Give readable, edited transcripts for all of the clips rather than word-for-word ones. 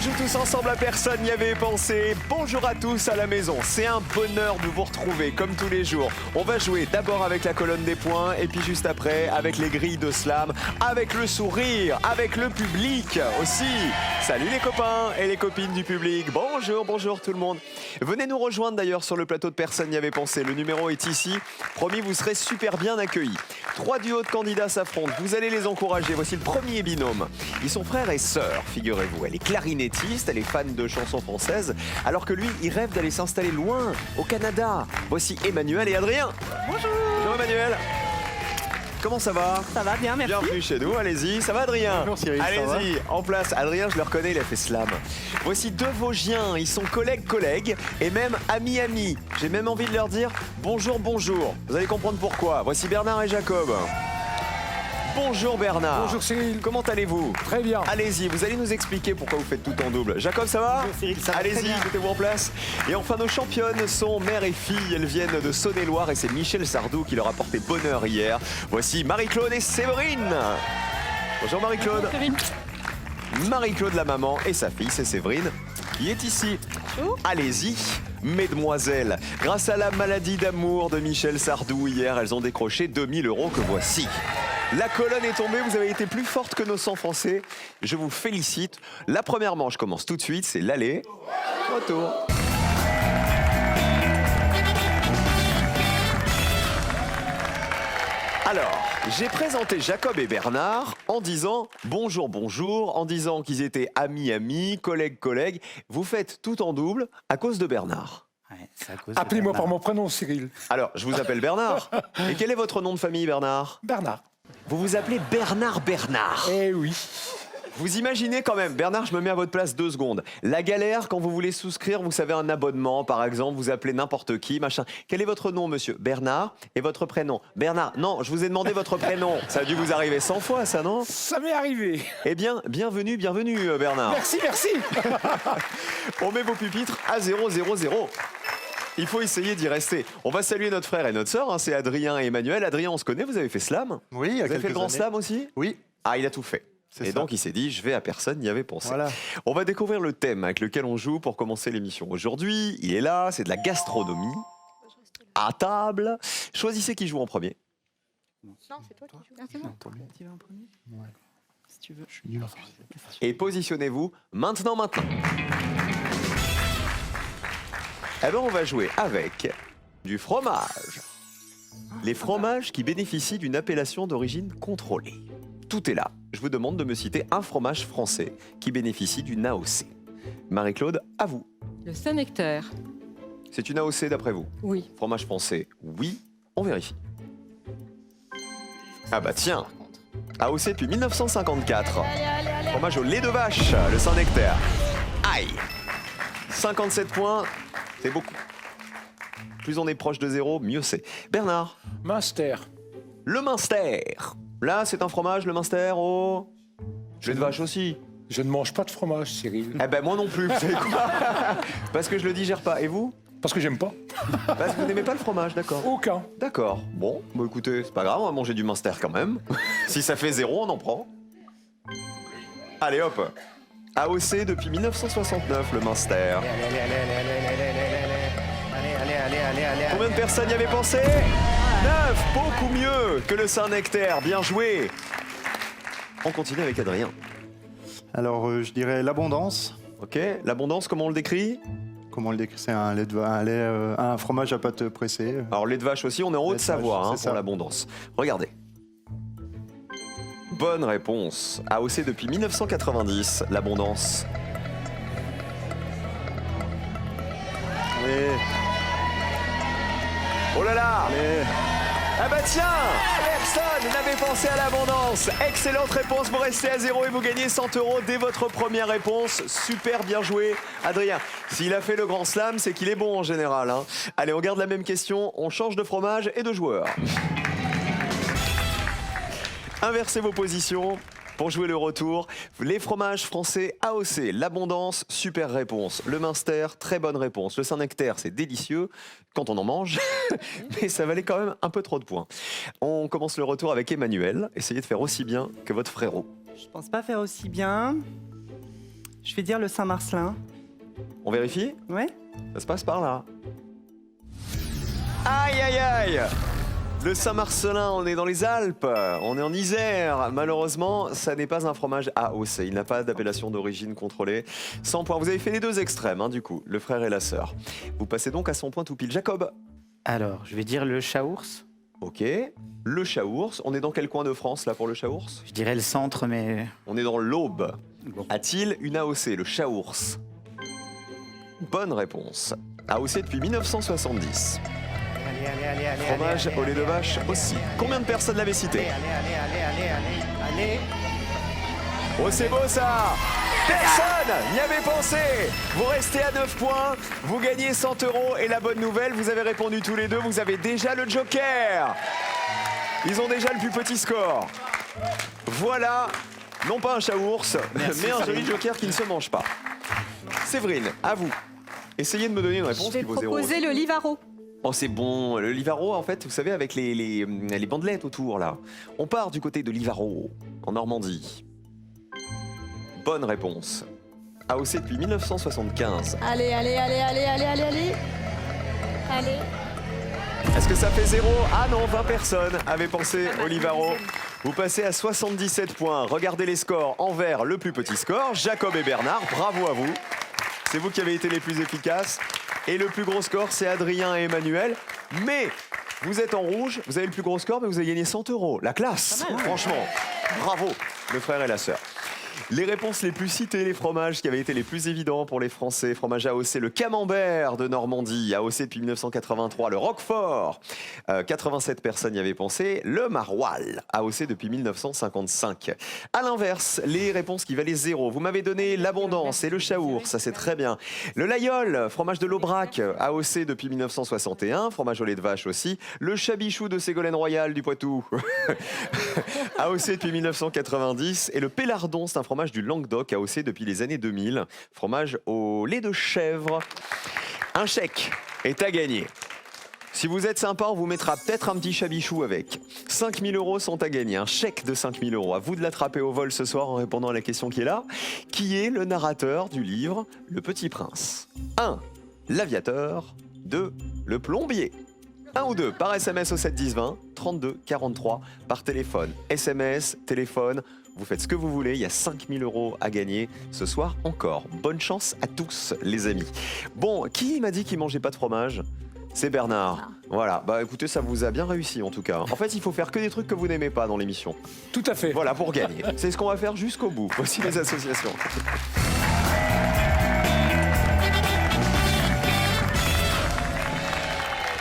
joue tous ensemble à personne n'y avait pensé. Bonjour à tous à la maison, c'est un bonheur de vous retrouver comme tous les jours. On va jouer d'abord avec la colonne des points et puis juste après avec les grilles de slam, avec le sourire, avec le public aussi. Salut les copains et les copines du public, bonjour tout le monde. Venez nous rejoindre d'ailleurs sur le plateau de personne n'y avait pensé, le numéro est ici. Promis, vous serez super bien accueillis. 3 duos de candidats s'affrontent, vous allez les encourager. Voici le premier binôme. Ils sont frères et sœurs, figurez-vous. Elle est clarinettiste, elle est fan de chansons françaises, alors que lui, il rêve d'aller s'installer loin, au Canada. Voici Emmanuel et Adrien. Bonjour. Bonjour Emmanuel. Comment ça va? Ça va bien, merci. Bienvenue chez nous, allez-y. Ça va Adrien? Bonjour Cyril, ça va? Allez-y, en place. Adrien, je le reconnais, il a fait slam. Voici deux Vosgiens, ils sont collègues et même amis. J'ai même envie de leur dire bonjour. Vous allez comprendre pourquoi. Voici Bernard et Jacob. Bonjour Bernard. Bonjour Cyril. Comment allez-vous? Très bien. Allez-y, vous allez nous expliquer pourquoi vous faites tout en double. Jacob, ça va? Bonjour Cyril, ça va très Allez-y, bien. mettez-vous en place. Et enfin, nos championnes sont mère et fille. Elles viennent de Saône-et-Loire et c'est Michel Sardou qui leur a porté bonheur hier. Voici Marie-Claude et Séverine. Bonjour Marie-Claude. Marie-Claude la maman et sa fille, c'est Séverine, qui est ici. Bonjour. Allez-y, mesdemoiselles. Grâce à la maladie d'amour de Michel Sardou, hier, elles ont décroché 2000 € que voici. La colonne est tombée, vous avez été plus forte que nos 100 Français. Je vous félicite. La première manche commence tout de suite, c'est l'aller. Retour. Alors, j'ai présenté Jacob et Bernard en disant bonjour, en disant qu'ils étaient amis, collègues. Vous faites tout en double à cause de Bernard. Ouais, c'est à cause de Appelez-moi Bernard. par mon prénom Cyril. Alors, je vous appelle Bernard. Et quel est votre nom de famille, Bernard? Bernard. Vous vous appelez Bernard. Eh oui. Vous imaginez quand même, Bernard, je me mets à votre place 2 secondes. La galère quand vous voulez souscrire, vous savez, un abonnement, par exemple, vous appelez n'importe qui, machin. Quel est votre nom, monsieur? Bernard. Et votre prénom? Bernard. Non, je vous ai demandé votre prénom. Ça a dû vous arriver 100 fois, ça, non? Ça m'est arrivé. Eh bien, bienvenue, Bernard. Merci. On met vos pupitres à 0. Il faut essayer d'y rester. On va saluer notre frère et notre sœur, hein, c'est Adrien et Emmanuel. Adrien, on se connaît, vous avez fait slam? Oui, il y a Vous avez fait le grand quelques années. slam aussi? Oui, Ah, il a tout fait. c'est Et ça. donc il s'est dit, je vais à personne n'y avait pensé. Voilà. On va découvrir le thème avec lequel on joue pour commencer l'émission. Aujourd'hui, il est là, c'est de la gastronomie. À table. Choisissez qui joue en premier. Non, c'est toi qui joues. Ah, c'est moi. Tu vas en premier? Ouais. Si tu veux. Je suis nul. Et positionnez-vous maintenant. Eh bien, on va jouer avec du fromage. Les fromages qui bénéficient d'une appellation d'origine contrôlée. Tout est là. Je vous demande de me citer un fromage français qui bénéficie d'une AOC. Marie-Claude, à vous. Le Saint-Nectaire. C'est une AOC d'après vous? Oui. Fromage français, oui. On vérifie. Ah bah tiens, AOC depuis 1954. Fromage au lait de vache, le Saint-Nectaire. Aïe. 57 points, c'est beaucoup. Plus on est proche de 0, mieux c'est. Bernard, Munster. le Munster. Là, c'est un fromage, le Munster, au lait de vache aussi. Je ne mange pas de fromage Cyril. Eh ben moi non plus, vous savez quoi? Parce que je le digère pas. Et vous? Parce que j'aime pas. Parce que vous n'aimez pas le fromage, d'accord. Aucun. D'accord. Bon, bah écoutez, c'est pas grave, on va manger du Munster quand même. Si ça fait 0, on en prend. Allez hop. AOC depuis 1969, le Munster. Allez. Combien de personnes y avaient pensé? 9, beaucoup mieux que le Saint-Nectaire. Bien joué. On continue avec Adrien. Alors, je dirais l'abondance. Ok, l'abondance, comment on le décrit? Comment on le décrit? C'est un un fromage à pâte pressée. Alors lait de vache aussi, on est en Lait de Haute-Savoie vache, hein, c'est pour ça. l'abondance. Regardez. Bonne réponse. AOC depuis 1990, l'abondance. Allez, Oh là là! allez. Ah bah tiens! Personne n'avait pensé à l'abondance. Excellente réponse, vous restez à 0 et vous gagnez 100 € dès votre première réponse. Super bien joué, Adrien. S'il a fait le grand slam, c'est qu'il est bon en général. Hein. Allez, on garde la même question, on change de fromage et de joueur. Inversez vos positions. Pour jouer le retour, les fromages français AOC, l'abondance, super réponse. Le Munster, très bonne réponse. Le Saint-Nectaire, c'est délicieux quand on en mange, mais ça valait quand même un peu trop de points. On commence le retour avec Emmanuel. Essayez de faire aussi bien que votre frérot. Je pense pas faire aussi bien. Je vais dire le Saint-Marcelin. On vérifie? Ouais. Ça se passe par là. Aïe, aïe, aïe! Le Saint-Marcelin, on est dans les Alpes, on est en Isère. Malheureusement, ça n'est pas un fromage AOC. Il n'a pas d'appellation d'origine contrôlée. 100 points. Vous avez fait les deux extrêmes, du coup, le frère et la sœur. Vous passez donc à 100 points tout pile. Jacob? Alors, je vais dire le Chaours. Ok. Le Chaours. On est dans quel coin de France, là, pour le Chaours? Je dirais le centre, mais... On est dans l'Aube. Bon. A-t-il une AOC, le Chaours? Bonne réponse. AOC depuis 1970. Fromage au lait de vache aussi. Combien de personnes l'avaient cité? Oh, c'est beau ça! Personne n'y avait pensé! Vous restez à 9 points, vous gagnez 100 € et la bonne nouvelle, vous avez répondu tous les deux, vous avez déjà le joker! Ils ont déjà le plus petit score. Voilà, non pas un chaours, mais un joli joker qui ne se mange pas. Séverine, à vous. Essayez de me donner une réponse Je vais qui vaut 0. proposer le Livaro. Oh, c'est bon. Le Livaro, en fait, vous savez, avec les bandelettes autour, là. On part du côté de Livaro, en Normandie. Bonne réponse. AOC depuis 1975. Allez. Allez. Est-ce que ça fait 0? Ah non, 20 personnes avaient pensé au Livaro. Vous passez à 77 points. Regardez les scores en vert, le plus petit score. Jacob et Bernard, bravo à vous. C'est vous qui avez été les plus efficaces. Et le plus gros score, c'est Adrien et Emmanuel. Mais vous êtes en rouge, vous avez le plus gros score, mais vous avez gagné 100 €. La classe, franchement. Bravo, le frère et la sœur. Les réponses les plus citées, les fromages qui avaient été les plus évidents pour les Français. Fromage AOC, le camembert de Normandie, AOC depuis 1983, le Roquefort, 87 personnes y avaient pensé, le maroilles, AOC depuis 1955. À l'inverse, les réponses qui valaient 0. Vous m'avez donné l'abondance et le chaours, ça c'est très bien. Le laïol, fromage de l'Aubrac, AOC depuis 1961, fromage au lait de vache aussi. Le chabichou de Ségolène Royal du Poitou, AOC depuis 1990. Et le pélardon, c'est un fromage du Languedoc, AOC depuis les années 2000. Fromage au lait de chèvre. Un chèque est à gagner. Si vous êtes sympa, on vous mettra peut-être un petit chabichou avec. 5 000 € sont à gagner, un chèque de 5 000 €. À vous de l'attraper au vol ce soir en répondant à la question qui est là. Qui est le narrateur du livre Le Petit Prince? 1. L'aviateur. 2. Le plombier. 1 ou 2 par SMS au 7 10 20, 32 43 par téléphone. SMS, téléphone, vous faites ce que vous voulez, il y a 5 000 € à gagner ce soir encore. Bonne chance à tous les amis. Bon, qui m'a dit qu'il mangeait pas de fromage? C'est Bernard. Voilà, bah écoutez, ça vous a bien réussi en tout cas. En fait, il faut faire que des trucs que vous n'aimez pas dans l'émission. Tout à fait. Voilà, pour gagner. C'est ce qu'on va faire jusqu'au bout. Voici les associations.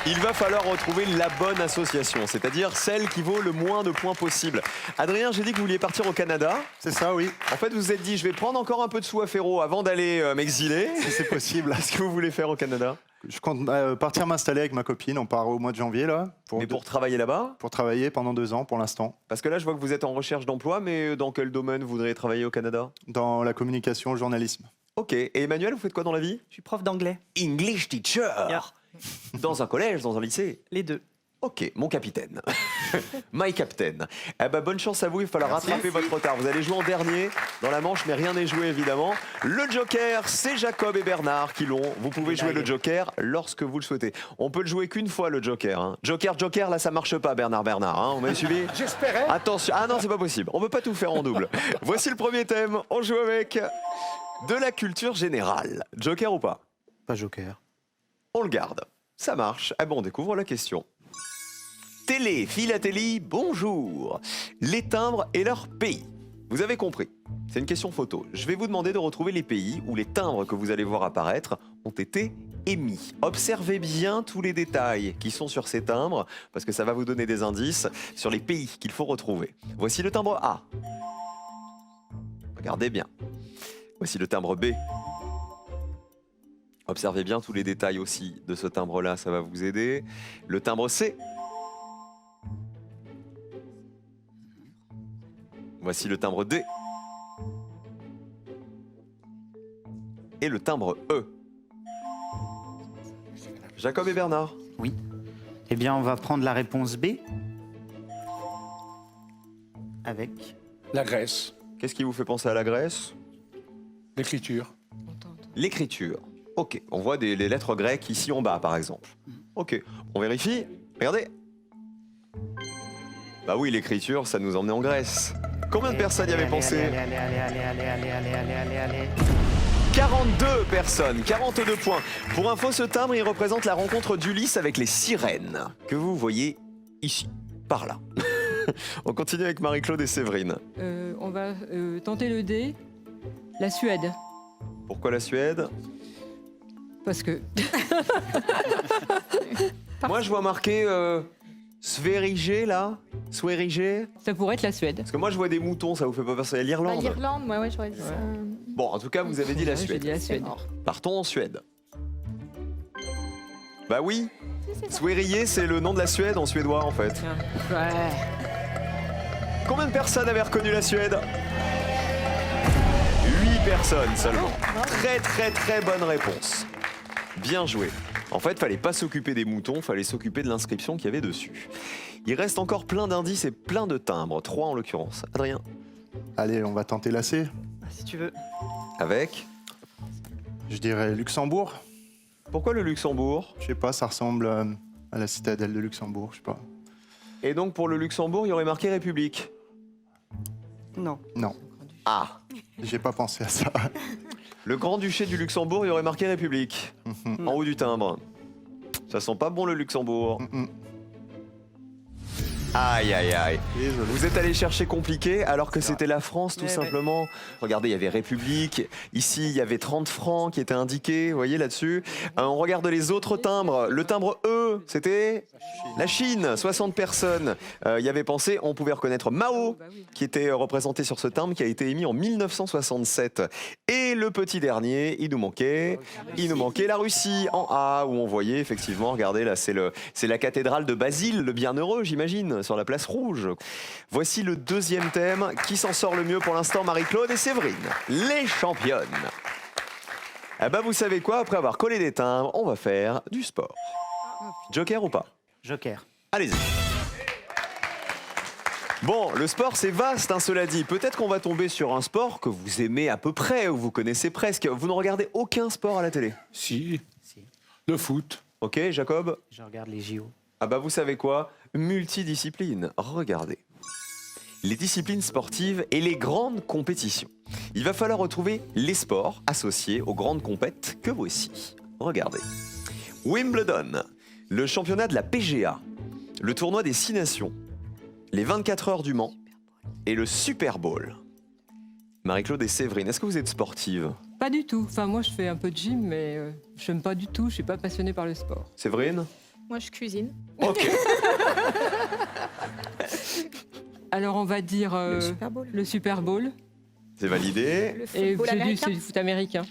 Il va falloir retrouver la bonne association, c'est-à-dire celle qui vaut le moins de points possible. Adrien, j'ai dit que vous vouliez partir au Canada. C'est ça, oui. En fait, vous vous êtes dit, je vais prendre encore un peu de sous à Ferro avant d'aller m'exiler. Si c'est possible. Qu'est-ce que vous voulez faire au Canada? Je compte partir m'installer avec ma copine. On part au mois de janvier, là. Mais pour travailler là-bas? Pour travailler pendant 2 ans, pour l'instant. Parce que là, je vois que vous êtes en recherche d'emploi, mais dans quel domaine vous voudriez travailler au Canada? Dans la communication, le journalisme. Ok. Et Emmanuel, vous faites quoi dans la vie? Je suis prof d'anglais. English teacher. Yeah. Dans un collège, dans un lycée? Les deux. Ok, mon capitaine. My captain. Eh ben, bonne chance à vous, il va falloir rattraper votre retard. Vous allez jouer en dernier dans la manche, mais rien n'est joué évidemment. Le joker, c'est Jacob et Bernard qui l'ont. Vous pouvez jouer le joker lorsque vous le souhaitez. On peut le jouer qu'une fois le joker. Joker, là ça marche pas Bernard. On m'a suivi? J'espérais. Attention, ah non c'est pas possible. On peut pas tout faire en double. Voici le premier thème. On joue avec de la culture générale. Joker ou pas? Pas joker. On le garde. Ça marche. Ah bon, on découvre la question. Télé, philatélie, bonjour. Les timbres et leur pays. Vous avez compris. C'est une question photo. Je vais vous demander de retrouver les pays où les timbres que vous allez voir apparaître ont été émis. Observez bien tous les détails qui sont sur ces timbres, parce que ça va vous donner des indices sur les pays qu'il faut retrouver. Voici le timbre A. Regardez bien. Voici le timbre B. Observez bien tous les détails aussi de ce timbre-là, ça va vous aider. Le timbre C. Voici le timbre D. Et le timbre E. Jacob et Bernard. Oui. Eh bien, on va prendre la réponse B. Avec La Grèce. Qu'est-ce qui vous fait penser à la Grèce? L'écriture. L'écriture. Ok, on voit les lettres grecques ici en bas, par exemple. Ok, on vérifie. Regardez. Bah oui, l'écriture, ça nous emmenait en Grèce. Combien de personnes y avaient pensé? Allez. 42 personnes, 42 points. Pour info, ce timbre, il représente la rencontre d'Ulysse avec les sirènes, que vous voyez ici, par là. On continue avec Marie-Claude et Séverine. On va tenter le D. La Suède. Pourquoi la Suède? Parce que. Moi, je vois marqué Sverige, là. Sverige. Ça pourrait être la Suède. Parce que moi, je vois des moutons, ça vous fait pas penser à Bah, l'Irlande? L'Irlande, ouais, j'aurais dit ça. Bon, en tout cas, vous avez dit la Ouais, j'ai Suède. dit la C'est Suède. mort. Partons en Suède. Bah oui, C'est ça. Sverige, c'est le nom de la Suède en suédois, en fait. Tiens. Ouais. Combien de personnes avaient reconnu la Suède? 8 personnes seulement. Très bonne réponse. Bien joué. En fait, fallait pas s'occuper des moutons, fallait s'occuper de l'inscription qu'il y avait dessus. Il reste encore plein d'indices et plein de timbres, 3 en l'occurrence. Adrien, Allez, on va tenter la C. Si tu veux. avec. Je dirais Luxembourg. Pourquoi le Luxembourg? Je sais pas, ça ressemble à la citadelle de Luxembourg, je sais pas. Et donc pour le Luxembourg, il y aurait marqué République. Non. Non, Ah, j'ai pas pensé à ça. le Grand-Duché du Luxembourg, il y aurait marqué République. En haut du timbre. Ça sent pas bon le Luxembourg. Aïe aïe aïe. Désolé. Vous êtes allé chercher compliqué alors que c'était la France tout Ouais, simplement. Regardez, il y avait République. Ici, il y avait 30 francs qui étaient indiqués, vous voyez là-dessus. On regarde les autres timbres. Le timbre E, c'était la Chine, 60 personnes. Il y avait pensé, on pouvait reconnaître Mao qui était représenté sur ce timbre qui a été émis en 1967. Et le petit dernier, il nous manquait la Russie en A où on voyait effectivement, regardez là, c'est la cathédrale de Basile, le bienheureux j'imagine, sur la place rouge. Voici le deuxième thème. Qui s'en sort le mieux pour l'instant? Marie-Claude et Séverine, les championnes. Eh ben vous savez quoi? Après avoir collé des timbres, on va faire du sport. Joker ou pas? Joker. Allez-y. Bon, le sport c'est vaste, hein, cela dit. Peut-être qu'on va tomber sur un sport que vous aimez à peu près ou vous connaissez presque. Vous ne regardez aucun sport à la télé? Si. Si. Le foot. Ok, Jacob? Je regarde les JO. Ah bah vous savez quoi? Multidiscipline. Regardez. Les disciplines sportives et les grandes compétitions. Il va falloir retrouver les sports associés aux grandes compètes que voici. Regardez. Wimbledon, le championnat de la PGA, le tournoi des 6 nations, les 24 heures du Mans et le Super Bowl. Marie-Claude et Séverine, est-ce que vous êtes sportive? Pas du tout. Enfin, moi, je fais un peu de gym, mais je n'aime pas du tout. Je suis pas passionnée par le sport. Séverine? Moi, je cuisine. Ok. Alors, on va dire Le Super Bowl. le Super Bowl. C'est validé. Le Et football c'est américain. du foot américain.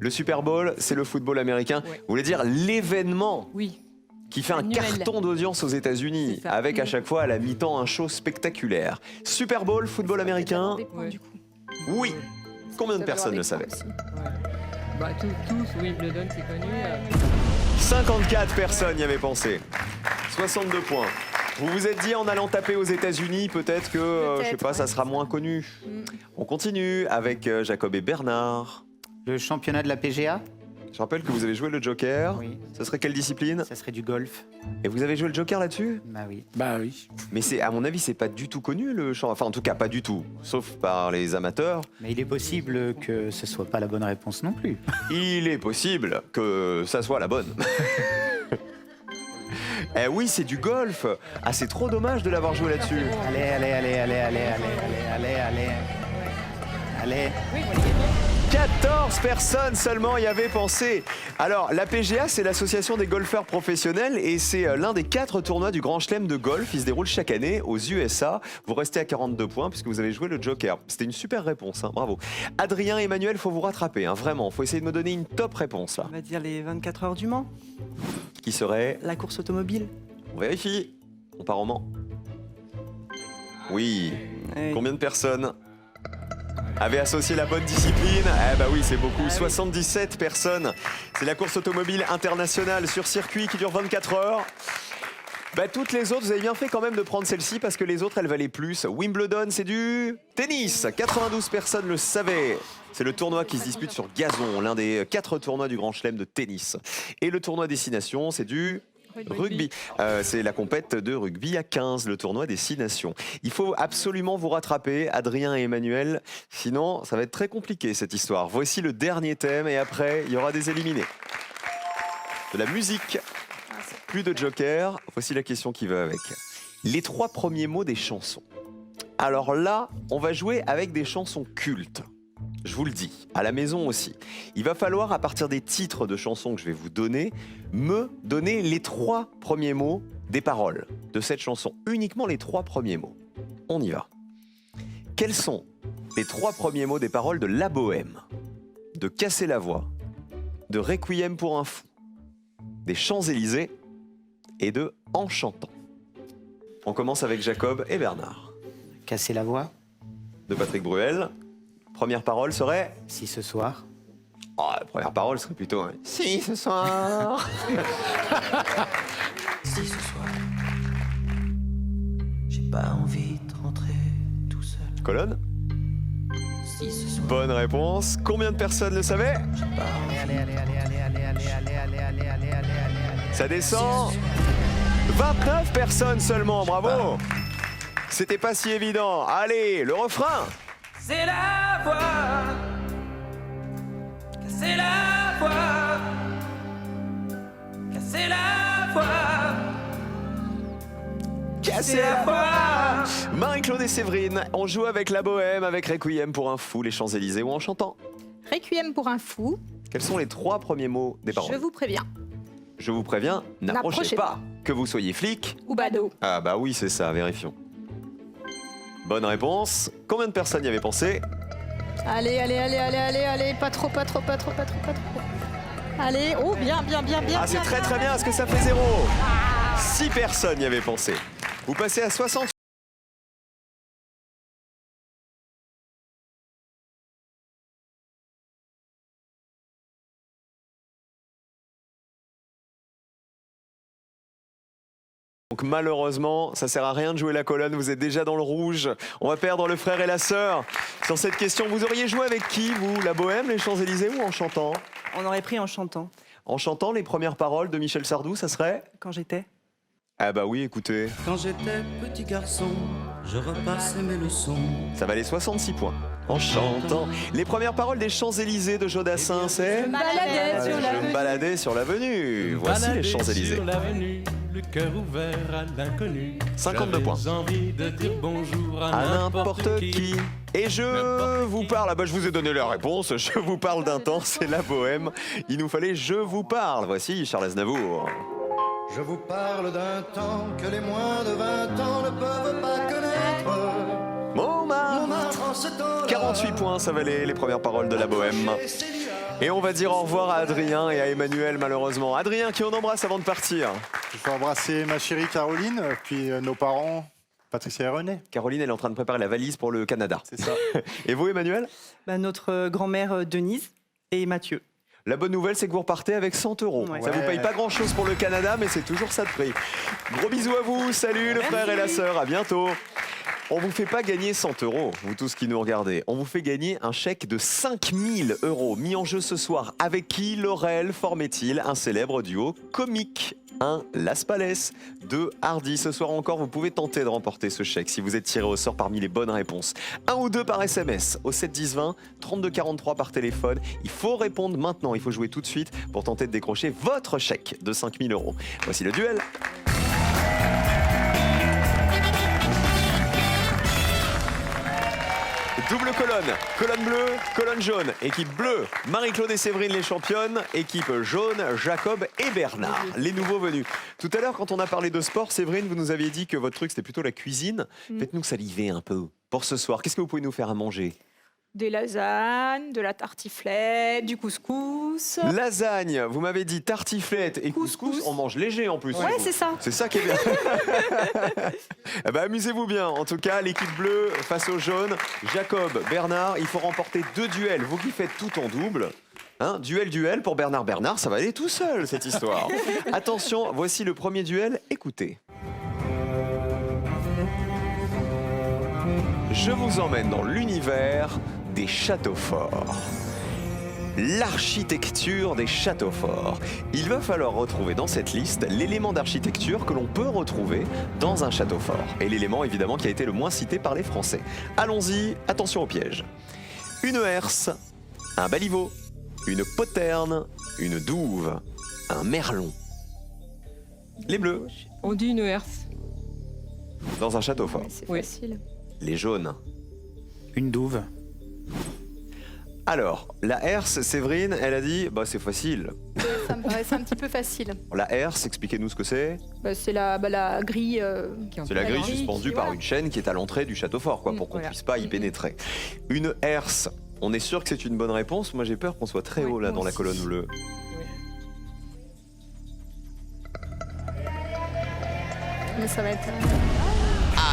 Le Super Bowl, c'est le football américain. Ouais. Vous voulez dire l'événement Oui. qui fait un Annuel. carton d'audience aux États-Unis, C'est ça. avec à chaque fois à la mi-temps un show spectaculaire. Super Bowl, football américain, Des points, Ouais. du coup. oui. Combien de Ça doit personnes le avoir des savaient? points aussi. Ouais. Bah, tous, Wimbledon, c'est connu. 54 personnes y avaient pensé. 62 points. Vous vous êtes dit en allant taper aux États-Unis, peut-être que, je sais Peut-être, pas, ça ouais. sera moins connu. On continue avec Jacob et Bernard. Le championnat de la PGA. Je rappelle que vous avez joué le Joker. Oui. Ce serait quelle discipline? Ça serait du golf. Et vous avez joué le Joker là-dessus? Bah oui. Bah oui. Mais c'est, à mon avis, c'est pas du tout connu le champ. Enfin, en tout cas, pas du tout. Sauf par les amateurs. Mais il est possible que ce soit pas la bonne réponse non plus. Il est possible que ça soit la bonne. Eh oui, c'est du golf. Ah, c'est trop dommage de l'avoir joué là-dessus. Allez. 14 personnes seulement y avaient pensé. Alors, la PGA, c'est l'association des golfeurs professionnels et c'est l'un des 4 tournois du Grand Chelem de golf. Il se déroule chaque année aux USA. Vous restez à 42 points puisque vous avez joué le Joker. C'était une super réponse, hein, bravo. Adrien, Emmanuel, faut vous rattraper, hein, vraiment. Faut essayer de me donner une top réponse là. On va dire les 24 heures du Mans. Qui serait? La course automobile. On vérifie. On part au Mans. Oui. Ouais. Combien de personnes avaient associé la bonne discipline? Eh bah oui, c'est beaucoup. 77 personnes. C'est la course automobile internationale sur circuit qui dure 24 heures. Bah toutes les autres, vous avez bien fait quand même de prendre celle-ci parce que les autres, elles valaient plus. Wimbledon, c'est du tennis. 92 personnes le savaient. C'est le tournoi qui se dispute sur gazon, l'un des 4 tournois du Grand Chelem de tennis. Et le tournoi Destination, c'est du rugby. C'est la compète de rugby à 15, le tournoi des 6 nations. Il faut absolument vous rattraper, Adrien et Emmanuel, sinon ça va être très compliqué cette histoire. Voici le dernier thème et après, il y aura des éliminés. De la musique, plus de joker, voici la question qui va avec. Les 3 premiers mots des chansons. Alors là, on va jouer avec des chansons cultes. Je vous le dis, à la maison aussi. Il va falloir, à partir des titres de chansons que je vais vous donner, me donner les 3 premiers mots des paroles de cette chanson. Uniquement les 3 premiers mots. On y va. Quels sont les 3 premiers mots des paroles de La Bohème, de Casser la voix, de Requiem pour un fou, des Champs-Élysées et de En chantant? On commence avec Jacob et Bernard. Casser la voix, De Patrick Bruel. Première parole serait... si ce soir. Oh, la première parole serait plutôt... Si, ce soir. Si ce soir, j'ai pas envie de rentrer tout seul. Colonne. Si ce soir, Bonne réponse. Combien de personnes le savaient? j'ai pas envie. Ça descend. 29 personnes seulement, bravo. C'était pas si évident. Allez, le refrain. C'est la voix, casser la voix, casser la voix, Casser la voix. Marie-Claude et Séverine, on joue avec La Bohème, avec Requiem pour un fou, les Champs-Élysées ou En chantant. Requiem pour un fou, Quels sont les 3 premiers mots des paroles? je vous préviens. Je vous préviens, n'approchez N'approchez pas. Que vous soyez flic. Ou bado. Ah bah oui, c'est ça, vérifions. Bonne réponse. Combien de personnes y avaient pensé? Allez, allez, allez, allez, allez, allez, pas trop, pas trop, pas trop, pas trop, pas trop. Allez, oh, bien, bien, bien, bien. Ah, c'est bien, très très bien, est-ce que ça fait 0? 6 personnes y avaient pensé. Vous passez à 60. Donc malheureusement, ça sert à rien de jouer la colonne, vous êtes déjà dans le rouge. On va perdre le frère et la sœur. Sur cette question, vous auriez joué avec qui, vous? La Bohème, les Champs-Élysées ou En chantant? On aurait pris en chantant, En chantant, les premières paroles de Michel Sardou, ça serait? quand j'étais. Ah bah oui, écoutez, Quand j'étais petit garçon, je repassais mes leçons. ça valait 66 points. En chantant. Les premières paroles des Champs-Élysées de Jodassin, c'est? Baladette sur la Je me baladais sur l'avenue. Voici les Champs-Élysées. Sur l'avenue, le cœur ouvert à l'inconnu. 52 points. J'avais envie de dire bonjour À n'importe qui. Et je vous parle, ah bah je vous ai donné la réponse, je vous parle d'un temps, c'est La Bohème. Il nous fallait Je vous parle. Voici Charles Aznavour. Je vous parle d'un temps que les moins de 20 ans ne peuvent pas connaître. Montmartre. En ce temps-là, 48 points, ça valait les premières paroles de La Bohème. Et on va dire au revoir à Adrien et à Emmanuel, malheureusement. Adrien, qui on embrasse avant de partir? Je veux embrasser ma chérie Caroline, puis nos parents, Patricia et René. Caroline, elle est en train de préparer la valise pour le Canada. C'est ça. Et vous, Emmanuel? Bah, notre grand-mère Denise et Mathieu. La bonne nouvelle, c'est que vous repartez avec 100 euros. Ouais. Ça vous paye pas grand-chose pour le Canada, mais c'est toujours ça de prix. Gros bisous à vous. Salut le frère et la sœur. À bientôt. On vous fait pas gagner 100 euros, vous tous qui nous regardez. On vous fait gagner un chèque de 5000 euros mis en jeu ce soir. Avec qui Laurel formait-il un célèbre duo comique? 1. Las Palais. 2. Hardy. Ce soir encore, vous pouvez tenter de remporter ce chèque si vous êtes tiré au sort parmi les bonnes réponses. 1 ou 2 par SMS au 7 10 20, 32 43 par téléphone. Il faut répondre maintenant, il faut jouer tout de suite pour tenter de décrocher votre chèque de 5000 euros. Voici le duel. Double colonne, colonne bleue, colonne jaune. Équipe bleue, Marie-Claude et Séverine les championnes. Équipe jaune, Jacob et Bernard, les nouveaux venus. Tout à l'heure, quand on a parlé de sport, Séverine, vous nous aviez dit que votre truc, c'était plutôt la cuisine. Faites-nous saliver un peu pour ce soir. Qu'est-ce que vous pouvez nous faire à manger? Des lasagnes, de la tartiflette, du couscous. Lasagne, vous m'avez dit tartiflette et couscous. On mange léger en plus. Ouais, c'est ça. C'est ça qui est bien. Eh ben, amusez-vous bien. En tout cas, l'équipe bleue face au jaune. Jacob, Bernard, il faut remporter 2 duels. Vous qui faites tout en double. Hein, duel pour Bernard. Bernard, ça va aller tout seul, cette histoire. Attention, voici le premier duel. Écoutez. Je vous emmène dans l'univers des châteaux forts. L'architecture des châteaux forts. Il va falloir retrouver dans cette liste l'élément d'architecture que l'on peut retrouver dans un château fort. Et l'élément évidemment qui a été le moins cité par les Français. Allons-y, attention au piège. Une herse, un baliveau, une poterne, une douve, un merlon. Les bleus, On dit une herse. dans un château fort. C'est Oui. facile. Les jaunes. Une douve. Alors, la herse, Séverine, elle a dit, bah c'est facile. Ça me paraissait un petit peu facile. La herse, expliquez-nous ce que c'est. Bah, c'est la grille. C'est la grille grille suspendue qui- par voilà. une chaîne qui est à l'entrée du château fort, quoi, pour qu'on Voilà. puisse pas y pénétrer. Une herse, on est sûr que c'est une bonne réponse. Moi, j'ai peur qu'on soit très Oui, haut là moi dans la aussi. colonne bleue. Mais ça va être.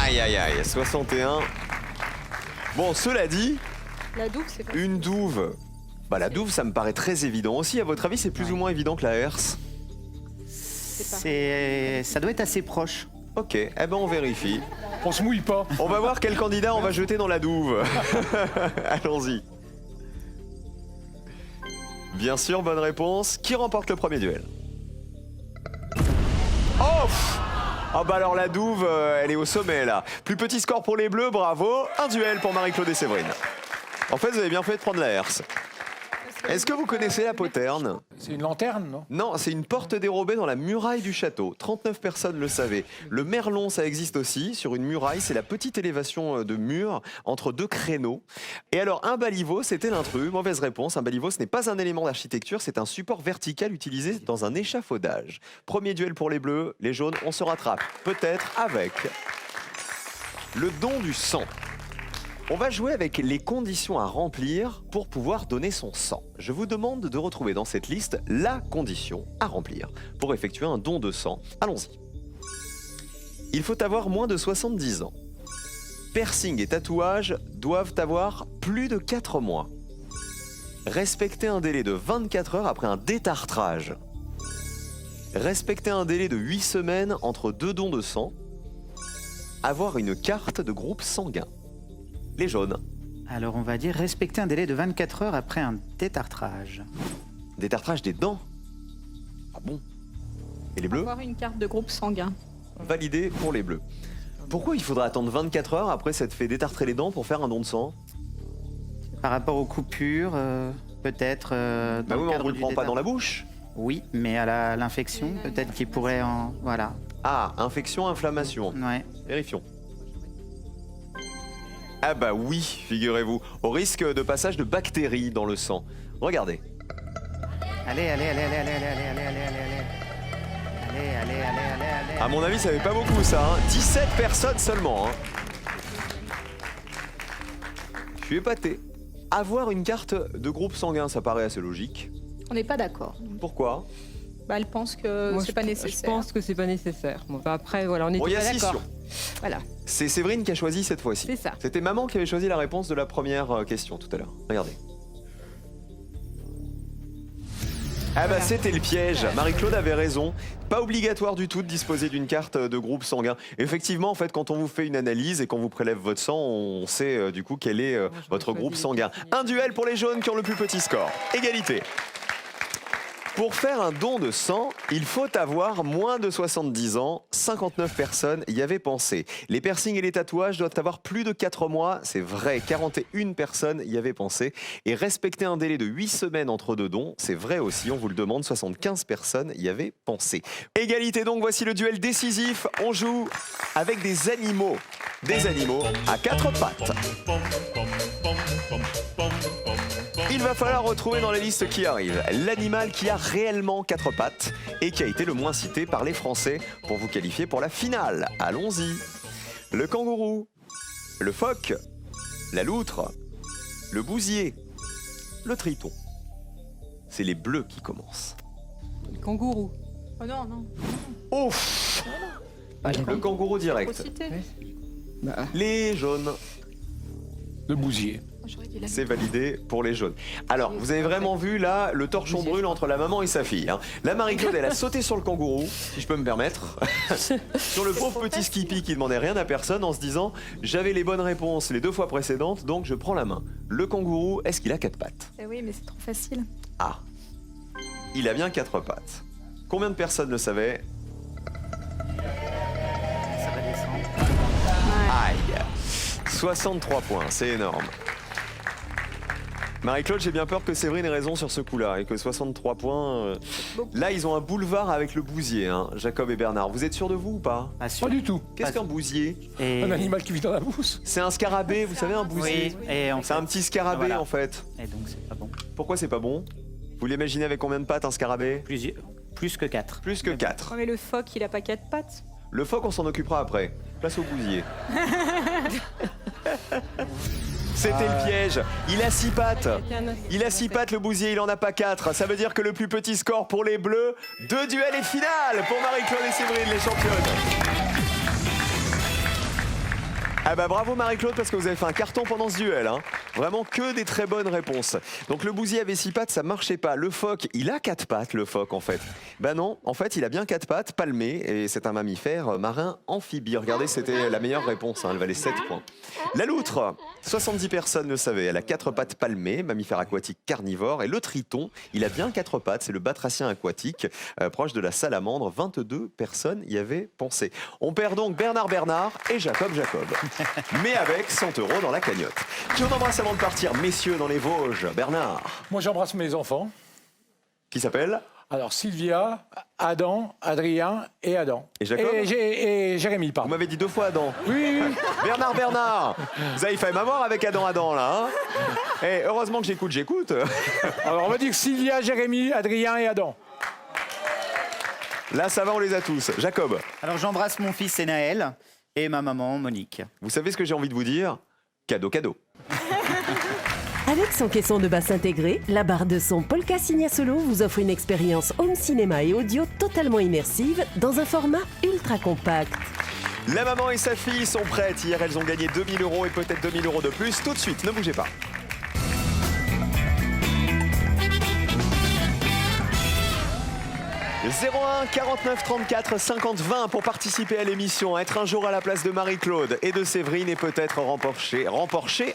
Aïe, aïe, aïe, 61. Bon, cela dit, La douve, c'est facile. une douve. Bah, la douve, ça me paraît très évident aussi. À votre avis, c'est plus ou moins évident que la herse? Ça doit être assez proche. Ok, eh ben on vérifie. On se mouille pas. On va voir quel candidat on va jeter dans la douve. Allons-y. Bien sûr, bonne réponse. Qui remporte le premier duel? Oh pff. Ah bah alors la douve, elle est au sommet là. Plus petit score pour les bleus, bravo. Un duel pour Marie-Claude et Séverine. En fait, vous avez bien fait de prendre la herse. Est-ce que vous connaissez la poterne? C'est une lanterne, non? Non, c'est une porte dérobée dans la muraille du château. 39 personnes le savaient. Le merlon, ça existe aussi. Sur une muraille, c'est la petite élévation de mur entre deux créneaux. Et alors, un baliveau, c'était l'intrus. Mauvaise réponse. Un baliveau, ce n'est pas un élément d'architecture, c'est un support vertical utilisé dans un échafaudage. Premier duel pour les bleus. Les jaunes, on se rattrape. Peut-être avec le don du sang. On va jouer avec les conditions à remplir pour pouvoir donner son sang. Je vous demande de retrouver dans cette liste la condition à remplir pour effectuer un don de sang. Allons-y. Il faut avoir moins de 70 ans. Piercing et tatouage doivent avoir plus de 4 mois. Respecter un délai de 24 heures après un détartrage. Respecter un délai de 8 semaines entre 2 dons de sang. Avoir une carte de groupe sanguin. Les jaunes. Alors on va dire respecter un délai de 24 heures après un détartrage. Détartrage des dents. Ah bon? Et les bleus? Avoir une carte de groupe sanguin. Validé pour les bleus. Pourquoi il faudra attendre 24 heures après s'être fait détartrer les dents pour faire un don de sang? Par rapport aux coupures, peut-être. Bah oui, mais on ne le prend pas dans la bouche. Oui, mais à l'infection, peut-être qu'il pourrait en. Voilà. Ah, infection, inflammation. Ouais. Vérifions. Ah bah oui, figurez-vous, au risque de passage de bactéries dans le sang. Regardez. Allez, allez, allez, allez, allez, allez, allez, allez, allez, allez. Allez, allez, allez, allez, allez. À mon avis, ça fait pas beaucoup ça. Hein. 17 personnes seulement. Hein. Je suis épaté. Avoir une carte de groupe sanguin, ça paraît assez logique. On n'est pas d'accord. Pourquoi? Bah, elle pense que Moi, c'est pas Je nécessaire. pense que c'est pas nécessaire. Bon, enfin, après, voilà, on Bon, il y n'était a pas d'accord. scission. Voilà, C'est Séverine qui a choisi cette fois-ci. c'est ça. C'était maman qui avait choisi la réponse de la première question tout à l'heure. Regardez. Ah bah c'était le piège, Marie-Claude avait raison. Pas obligatoire du tout de disposer d'une carte de groupe sanguin. Effectivement, en fait, quand on vous fait une analyse et qu'on vous prélève votre sang, on sait du coup quel est votre groupe sanguin. Un duel pour les jaunes qui ont le plus petit score. Égalité. Pour faire un don de sang, il faut avoir moins de 70 ans. 59 personnes y avaient pensé. Les piercings et les tatouages doivent avoir plus de 4 mois. C'est vrai, 41 personnes y avaient pensé. Et respecter un délai de 8 semaines entre deux dons, c'est vrai aussi, on vous le demande. 75 personnes y avaient pensé. Égalité donc, voici le duel décisif. On joue avec des animaux. Des animaux à 4 pattes. Il va falloir retrouver dans la liste qui arrive l'animal qui a réellement 4 pattes et qui a été le moins cité par les Français pour vous qualifier pour la finale. Allons-y. Le kangourou, le phoque, la loutre, le bousier, le triton. C'est les bleus qui commencent. Le kangourou. Oh non, non. Ouf, Ah, le kangourou Trop direct. cité. Bah, Les jaunes, Le bousier. C'est validé pour les jaunes. Alors, vous avez vraiment vu là le torchon brûle entre la maman et sa fille. Hein. La Marie-Claude, elle a sauté sur le kangourou, si je peux me permettre, sur le pauvre petit Skippy qui demandait rien à personne en se disant j'avais les bonnes réponses les 2 fois précédentes, donc je prends la main. Le kangourou, est-ce qu'il a 4 pattes? Eh oui, mais c'est trop facile. Ah, il a bien 4 pattes. Combien de personnes le savaient? Ça va descendre. Aïe, 63 points, c'est énorme. Marie-Claude, j'ai bien peur que Séverine ait raison sur ce coup-là et que 63 points... Là, ils ont un boulevard avec le bousier, hein, Jacob et Bernard. Vous êtes sûr de vous ou pas? Pas sûr. Pas du tout. Qu'est-ce qu'un bousier? Et... Un animal qui vit dans la bouse. C'est un scarabée, vous savez, un bousier. Oui, et en C'est un petit scarabée, voilà. en fait. Et donc c'est pas bon. Pourquoi c'est pas bon? Vous l'imaginez avec combien de pattes, un scarabée? Plus que 4. Plus que 4. Oh, mais le phoque, il a pas 4 pattes. Le phoque, on s'en occupera après. Place au bousier. C'était le piège. Il a 6 pattes. Il a 6 pattes, le bousier, il en a pas 4. Ça veut dire que le plus petit score pour les Bleus, 2 duels et finale pour Marie-Claude et Séverine, les championnes. Ah bah bravo Marie-Claude parce que vous avez fait un carton pendant ce duel. Hein. Vraiment que des très bonnes réponses. Donc le bousier avait 6 pattes, ça marchait pas. Le phoque, il a 4 pattes le phoque en fait. Bah non, en fait il a bien 4 pattes, palmé, et c'est un mammifère marin amphibie. Regardez, c'était la meilleure réponse, hein. Elle valait 7 points. La loutre, 70 personnes le savaient, elle a 4 pattes palmées, mammifère aquatique carnivore. Et le triton, il a bien 4 pattes, c'est le batracien aquatique, proche de la salamandre. 22 personnes y avaient pensé. On perd donc Bernard et Jacob. Mais avec 100 € dans la cagnotte. Qui on embrasse avant de partir, messieurs, dans les Vosges? Bernard. Moi, j'embrasse mes enfants. Qui s'appelle? Alors, Sylvia, Adam, Adrien et Adam. Et Jacob? Et Jérémy, Vous pardon. m'avez dit 2 fois Adam. Oui. Bernard. Vous avez failli m'avoir avec Adam, là. Hein. Et heureusement que j'écoute. Alors, on va dire Sylvia, Jérémy, Adrien et Adam. Là, ça va, on les a tous. Jacob. Alors j'embrasse mon fils Enaël et ma maman Monique. Vous savez ce que j'ai envie de vous dire? Cadeau. Avec son caisson de basse intégré, la barre de son Polka Signa Solo vous offre une expérience home cinéma et audio totalement immersive dans un format ultra compact. La maman et sa fille sont prêtes. Hier, elles ont gagné 2000 € et peut-être 2000 € de plus. Tout de suite, ne bougez pas. 01 49 34 50 20 pour participer à l'émission, être un jour à la place de Marie-Claude et de Séverine et peut-être remporcher. Remporcher,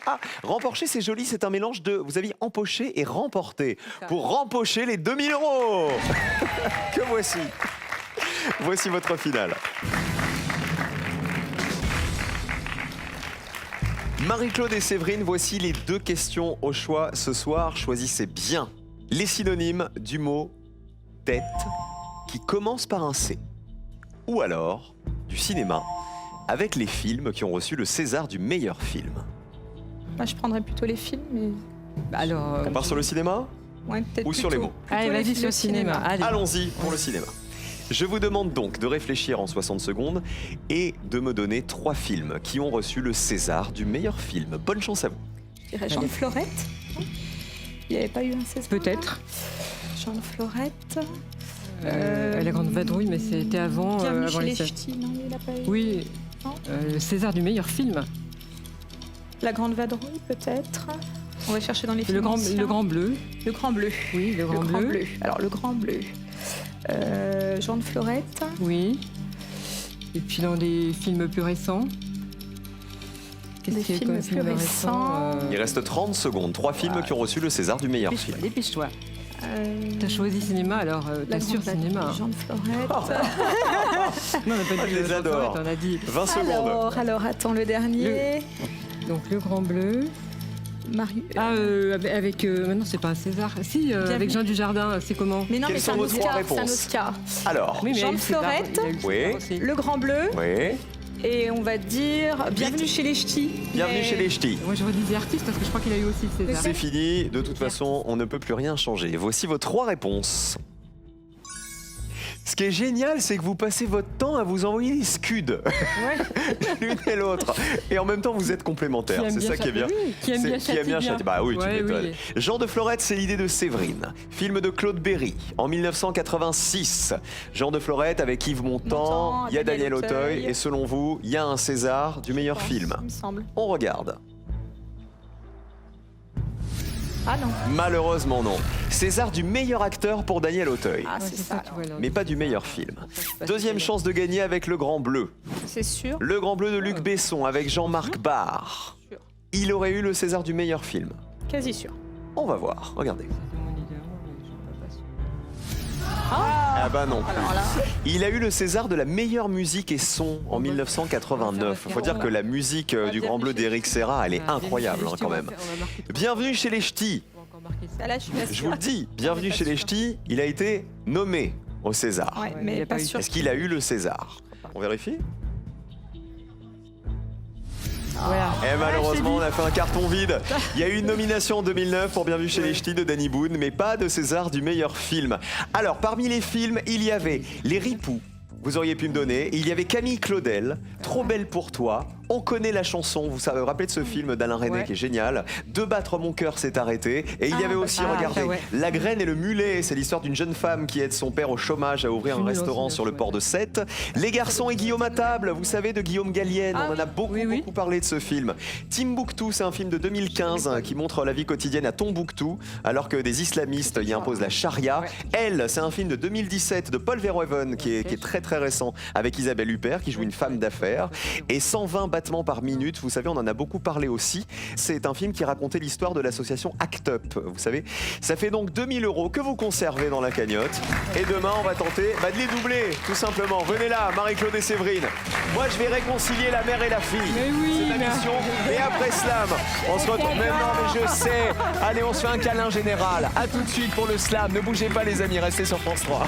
c'est joli, c'est un mélange de, vous aviez empoché et remporté pour rempocher les 2000 €. Que voici. Voici votre finale. Marie-Claude et Séverine, voici les 2 questions au choix ce soir. Choisissez bien les synonymes du mot tête qui commence par un C. Ou alors du cinéma avec les films qui ont reçu le César du meilleur film. Moi, je prendrais plutôt les films, mais... Alors, On part sur le cinéma Ouais, peut-être ou sur les plutôt. mots? allez, Plutôt vas-y le sur le cinéma. Allez. Allons-y pour le cinéma. Je vous demande donc de réfléchir en 60 secondes et de me donner 3 films qui ont reçu le César du meilleur film. Bonne chance à vous. Je dirais Jean de Florette. Il n'y avait pas eu un César? Peut-être. Jean de Florette. La Grande Vadrouille, mais c'était avant. Bienvenue avant chez les Césars. Ch'tis, non, il a pas eu. Oui. Non. Le César du meilleur film. La Grande Vadrouille, peut-être. On va chercher dans les films Le Grand anciens. Bleu. Le Grand Bleu. Oui, le Grand Le Grand Bleu. Bleu. Alors, le Grand Bleu. Jean de Florette. Oui. Et puis dans des films plus récents. Qu'est-ce Des qu'il y a films comme plus film récents. récent Il reste 30 secondes. 3 films qui ont reçu le César du meilleur film. Dépêche-toi. T'as choisi cinéma, alors La t'as sûr Grande cinéma. Vadrouille, Jean de Florette. Non, on n'a pas dit je les adore. On a dit. 20 secondes. Alors, attends, le dernier. Donc le Grand Bleu. Marius. Ah, avec. Maintenant, c'est pas un César. Si, avec Jean Dujardin, c'est comment? Mais non, Quelles mais c'est sont un vos 3 Oscar. C'est un réponses? Oscar. Alors, Oui, mais Jean il y a eu de le César, Florette. il y a eu le César Oui. aussi. Le Grand Bleu. oui. Et on va dire Bienvenue chez les Ch'tis. Bienvenue Mais- chez les Ch'tis. Moi, j'aurais dit des artistes parce que je crois qu'il a eu aussi le César. C'est fini, de toute façon, on ne peut plus rien changer. Voici vos 3 réponses. Ce qui est génial, c'est que vous passez votre temps à vous envoyer des scuds, l'une et l'autre. Et en même temps, vous êtes complémentaires. C'est ça qui est bien. Oui, qui aime bien châtie. Bah oui, tu Ouais, m'étonnes. oui. Jean de Florette, c'est l'idée de Séverine. Film de Claude Berry, en 1986. Jean de Florette avec Yves Montand, il y a Daniel Auteuil. Et selon vous, il y a un César du meilleur film. Il me semble. On regarde. Ah non. Malheureusement non. César du meilleur acteur pour Daniel Auteuil. Ah, c'est ça. tu vois, là. Mais pas du meilleur film. Deuxième chance de gagner avec Le Grand Bleu. C'est sûr. Le Grand Bleu de Luc Besson avec Jean-Marc Barr. Il aurait eu le César du meilleur film. Quasi sûr. On va voir, regardez. C'est mon idéal, mais je suis pas sûr. Ah bah non plus. Alors là, Il a eu le César de la meilleure musique et son en 1989. Faut dire que la musique du Grand Bleu d'Éric Serra, elle est incroyable hein, quand même. Bienvenue chez les Ch'tis. ça là, je suis pas Je sûre. vous le dis, bienvenue chez les Ch'tis. Il a été nommé au César. Ouais, mais il mais a pas pas eu sûr. Est-ce qu'il a eu le César? On vérifie? Voilà. Et malheureusement, on a fait un carton vide. Il y a eu une nomination en 2009 pour Bienvenue chez les Ch'tis de Danny Boone, mais pas de César du meilleur film. Alors, parmi les films, il y avait Les Ripoux. Vous auriez pu me donner. Il y avait Camille Claudel, Trop belle pour toi. On connaît la chanson. Vous savez, vous rappelez de ce film d'Alain Resnais Ouais. qui est génial. De battre mon cœur s'est arrêté. Et il y avait aussi, regardez, ouais. La graine et le mulet. C'est l'histoire d'une jeune femme qui aide son père au chômage à ouvrir un Nul restaurant aussi, sur le ouais. port de Sète. Les garçons et Guillaume à table. Vous savez, de Guillaume Gallienne. On en a beaucoup, Oui, oui. beaucoup parlé de ce film. Timbuktu, c'est un film de 2015 qui montre la vie quotidienne à Tombouctou, alors que des islamistes y imposent la charia. Ouais. Elle, c'est un film de 2017 de Paul Verhoeven qui est très très récent avec Isabelle Huppert qui joue une femme d'affaires. Et 120 battements par minute, vous savez, on en a beaucoup parlé aussi. C'est un film qui racontait l'histoire de l'association ACT UP, vous savez. Ça fait donc 2000 € que vous conservez dans la cagnotte. Et demain, on va tenter de les doubler, tout simplement. Venez là, Marie-Claude et Séverine. Moi, je vais réconcilier la mère et la fille. Mais oui, C'est ma mais- mission. Et après slam, on se retrouve. Mais non, mais je sais. Allez, on se fait un câlin général. À tout de suite pour le slam. Ne bougez pas, les amis, restez sur France 3.